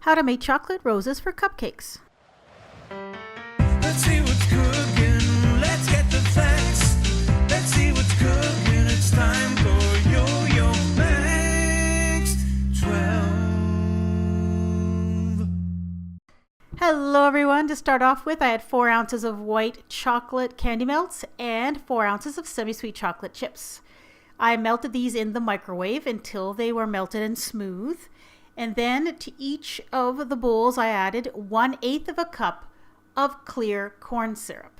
How to make chocolate roses for cupcakes. Let's see what's cooking. Let's get the facts. Let's see what's cooking. It's time for yoyomax12. Hello everyone. To start off with, I had 4 ounces of white chocolate candy melts and 4 ounces of semi-sweet chocolate chips. I melted these in the microwave until they were melted and smooth. And then to each of the bowls, I added 1/8 of a cup of clear corn syrup.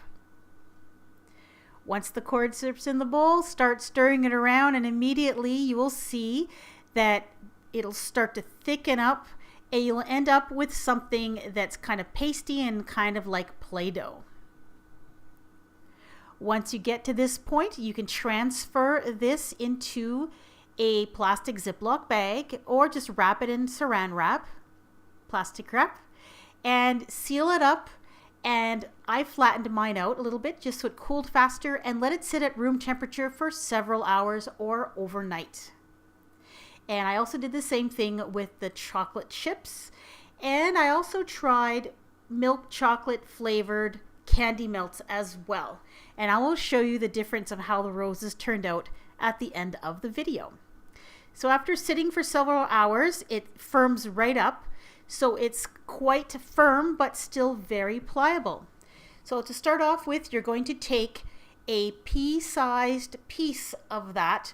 Once the corn syrup's in the bowl, start stirring it around, and immediately you will see that it'll start to thicken up, and you'll end up with something that's kind of pasty and kind of like Play-Doh. Once you get to this point, you can transfer this into a plastic Ziploc bag or just wrap it in saran wrap, plastic wrap, and seal it up. And I flattened mine out a little bit just so it cooled faster, and let it sit at room temperature for several hours or overnight. And I also did the same thing with the chocolate chips, and I also tried milk chocolate flavored candy melts as well. And I will show you the difference of how the roses turned out at the end of the video. So after sitting for several hours, it firms right up. So it's quite firm, but still very pliable. So to start off with, you're going to take a pea-sized piece of that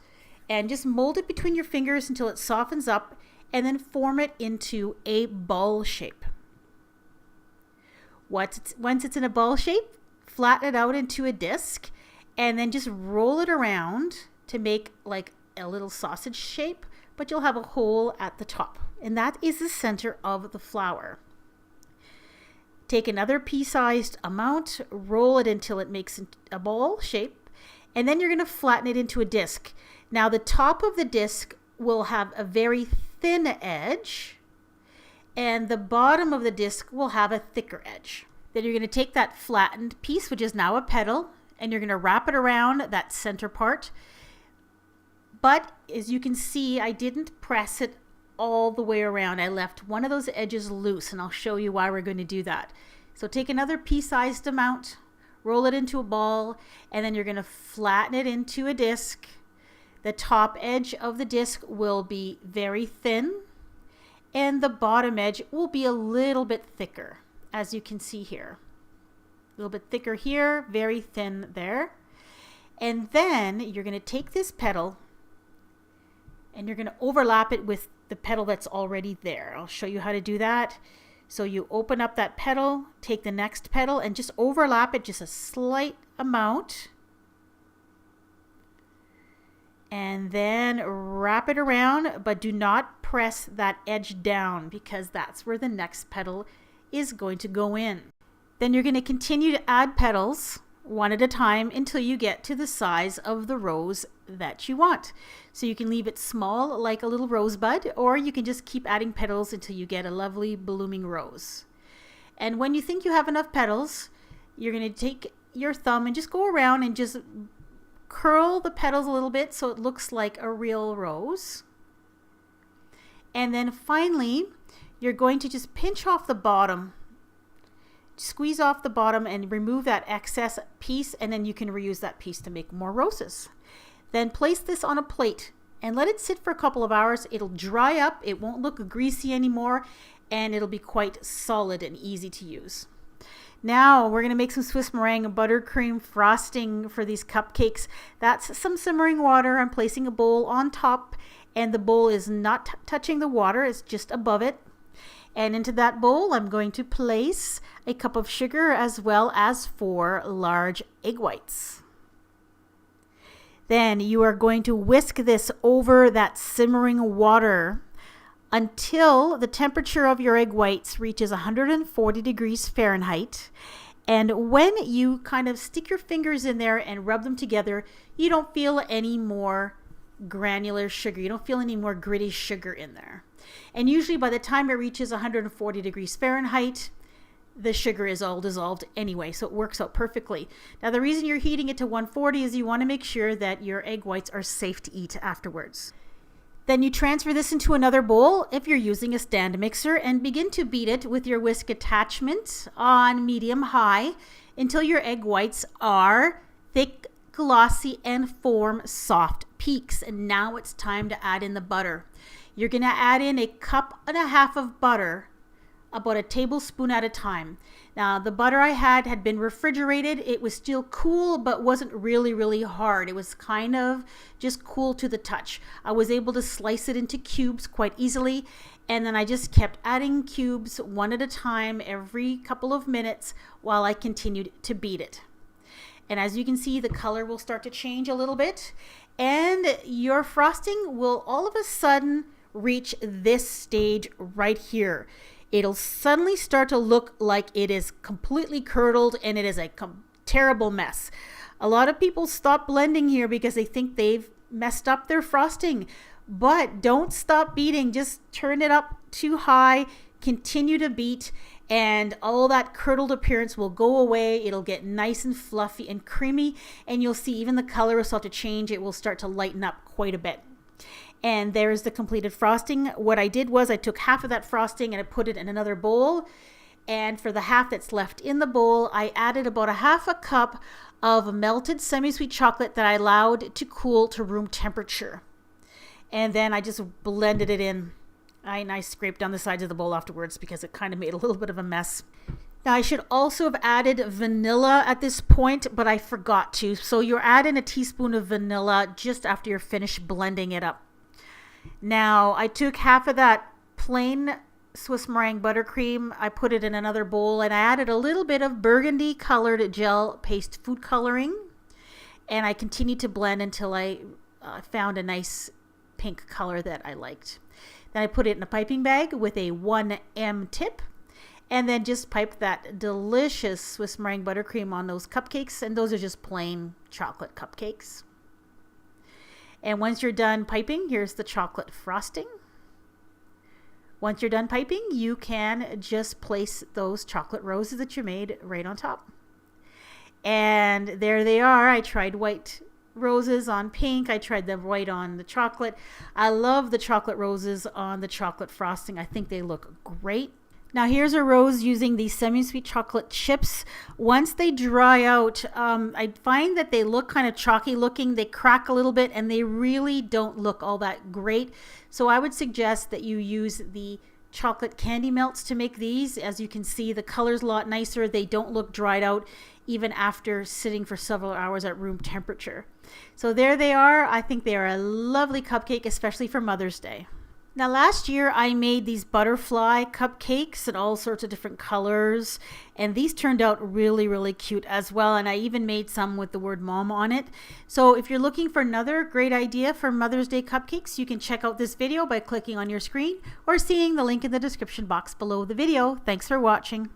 and just mold it between your fingers until it softens up, and then form it into a ball shape. Once it's in a ball shape, flatten it out into a disc, and then just roll it around to make like a little sausage shape, but you'll have a hole at the top, and that is the center of the flower. Take another pea-sized amount, roll it until it makes a ball shape, and then you're going to flatten it into a disc. Now the top of the disc will have a very thin edge, and the bottom of the disc will have a thicker edge. Then you're going to take that flattened piece, which is now a petal, and you're going to wrap it around that center part. But as you can see, I didn't press it all the way around. I left one of those edges loose, and I'll show you why we're going to do that. So take another pea-sized amount, roll it into a ball, and then you're going to flatten it into a disc. The top edge of the disc will be very thin, and the bottom edge will be a little bit thicker, as you can see here. A little bit thicker here, very thin there. And then you're going to take this petal and you're going to overlap it with the petal that's already there. I'll show you how to do that. So you open up that petal, take the next petal, and just overlap it just a slight amount. And then wrap it around, but do not press that edge down, because that's where the next petal is going to go in. Then you're going to continue to add petals one at a time until you get to the size of the rose that you want. So you can leave it small like a little rosebud, or you can just keep adding petals until you get a lovely blooming rose. And when you think you have enough petals, you're going to take your thumb and just go around and just curl the petals a little bit so it looks like a real rose. And then finally, you're going to just pinch off the bottom, squeeze off the bottom and remove that excess piece, and then you can reuse that piece to make more roses. Then place this on a plate and let it sit for a couple of hours. It'll dry up, it won't look greasy anymore, and it'll be quite solid and easy to use. Now we're going to make some Swiss meringue buttercream frosting for these cupcakes. That's some simmering water. I'm placing a bowl on top, and the bowl is not touching the water, it's just above it. And into that bowl, I'm going to place a cup of sugar as well as 4 large egg whites. Then you are going to whisk this over that simmering water until the temperature of your egg whites reaches 140 degrees Fahrenheit. And when you kind of stick your fingers in there and rub them together, you don't feel any more granular sugar. You don't feel any more gritty sugar in there. And usually by the time it reaches 140 degrees Fahrenheit, the sugar is all dissolved anyway, so it works out perfectly. Now the reason you're heating it to 140 is you want to make sure that your egg whites are safe to eat afterwards. Then you transfer this into another bowl if you're using a stand mixer and begin to beat it with your whisk attachment on medium-high until your egg whites are thick, glossy, and form soft peaks. And now it's time to add in the butter. You're going to add in 1.5 cups of butter, about a tablespoon at a time. Now, the butter I had been refrigerated. It was still cool, but wasn't really hard. It was kind of just cool to the touch. I was able to slice it into cubes quite easily, and then I just kept adding cubes one at a time every couple of minutes while I continued to beat it. And as you can see, the color will start to change a little bit, and your frosting will all of a sudden reach this stage right here. It'll suddenly start to look like it is completely curdled and it is a terrible mess. A lot of people stop blending here because they think they've messed up their frosting. But don't stop beating. Just turn it up too high. Continue to beat, and all that curdled appearance will go away. It'll get nice and fluffy and creamy, and you'll see even the color will start to change. It will start to lighten up quite a bit. And there's the completed frosting. What I did was I took half of that frosting and I put it in another bowl. And for the half that's left in the bowl, I added about 1/2 cup of melted semi-sweet chocolate that I allowed to cool to room temperature. And then I just blended it in. And I scraped down the sides of the bowl afterwards because it kind of made a little bit of a mess. Now, I should also have added vanilla at this point, but I forgot to. So you're adding a teaspoon of vanilla just after you're finished blending it up. Now, I took half of that plain Swiss meringue buttercream. I put it in another bowl, and I added a little bit of burgundy colored gel paste food coloring. And I continued to blend until I found a nice pink color that I liked. Then I put it in a piping bag with a 1M tip, and then just pipe that delicious Swiss meringue buttercream on those cupcakes. And those are just plain chocolate cupcakes. And once you're done piping, here's the chocolate frosting. Once you're done piping, you can just place those chocolate roses that you made right on top. And there they are. I tried white roses on pink. I tried them white on the chocolate. I love the chocolate roses on the chocolate frosting. I think they look great. Now here's a rose using these semi-sweet chocolate chips. Once they dry out, I find that they look kind of chalky looking. They crack a little bit and they really don't look all that great. So I would suggest that you use the chocolate candy melts to make these. As you can see, the color's a lot nicer. They don't look dried out even after sitting for several hours at room temperature. So there they are. I think they are a lovely cupcake, especially for Mother's Day. Now last year I made these butterfly cupcakes in all sorts of different colors, and these turned out really cute as well, and I even made some with the word mom on it. So if you're looking for another great idea for Mother's Day cupcakes, you can check out this video by clicking on your screen or seeing the link in the description box below the video. Thanks for watching.